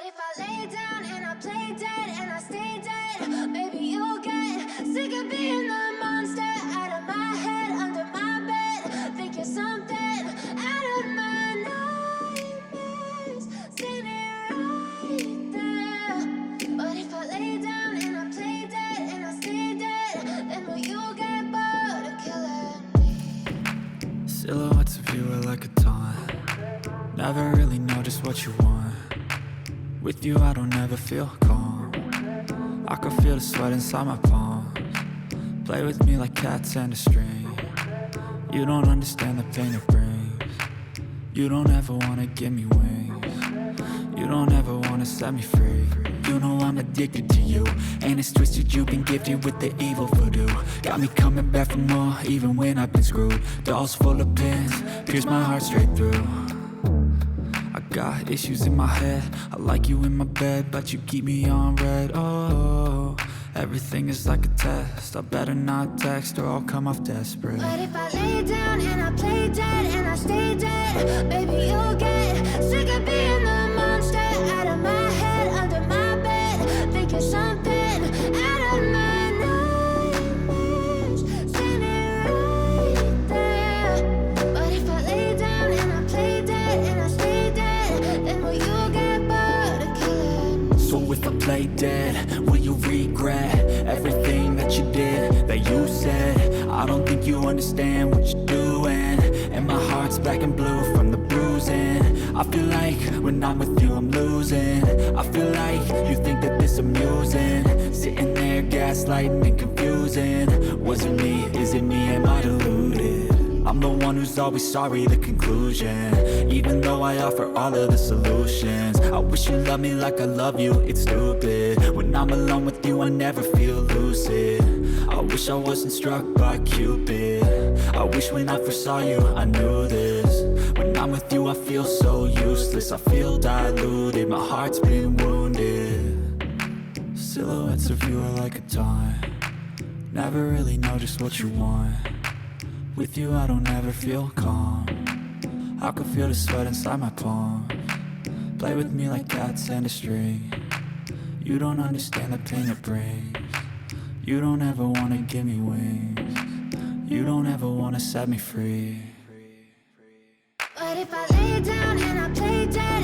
if I lay down and I play dead and I stay dead, baby, you'll get sick of being the monster out of my head, under my bed. Think you're something out of my nightmares, standing right there. But if I lay down and I play dead and I stay dead, then will you get bored of killing me? Silhouettes of you are like a taunt. Never really know just what you want. With you I don't ever feel calm. I can feel the sweat inside my palms. Play with me like cats and a string. You don't understand the pain it brings. You don't ever wanna give me wings. You don't ever wanna set me free. You know I'm addicted to you, and it's twisted. You've been gifted with the evil voodoo. Got me coming back for more, even when I've been screwed. Dolls full of pins, pierce my heart straight through. I got issues in my head. I like you in my bed, but you keep me on red. Oh, everything is like a test. I better not text or I'll come off desperate. But if I lay down and I play dead and I stay dead, baby, you'll get sick of being the monster out of my head, under my bed. Think you're something out of my nightmares, standing right there. But if I lay down and I play dead and I stay dead, then will you get bored of killing me? So if I play dead, will you regret everything that you did, that you said? I don't think you understand what you're doing, and my heart's black and blue from the bruising. I feel like when I'm with you I'm losing. I feel like you think that this amusing, sitting there gaslighting and confusing. Was it me? Is it me? Am I deluded? I'm the one who's always sorry, the conclusion. Even though I offer all of the solutions, I wish you loved me like I love you, it's stupid. When I'm alone with you I never feel lucid. I wish I wasn't struck by Cupid. I wish when I first saw you I knew this. When I'm with you I feel so useless. I feel diluted, my heart's been wounded. Silhouettes of you are like a taunt. Never really know just what you want. With you I don't ever feel calm. I can feel the sweat inside my palms. Play with me like cats and a string. You don't understand the pain it brings. You don't ever wanna give me wings. You don't ever wanna set me free. But if I lay down and I play dead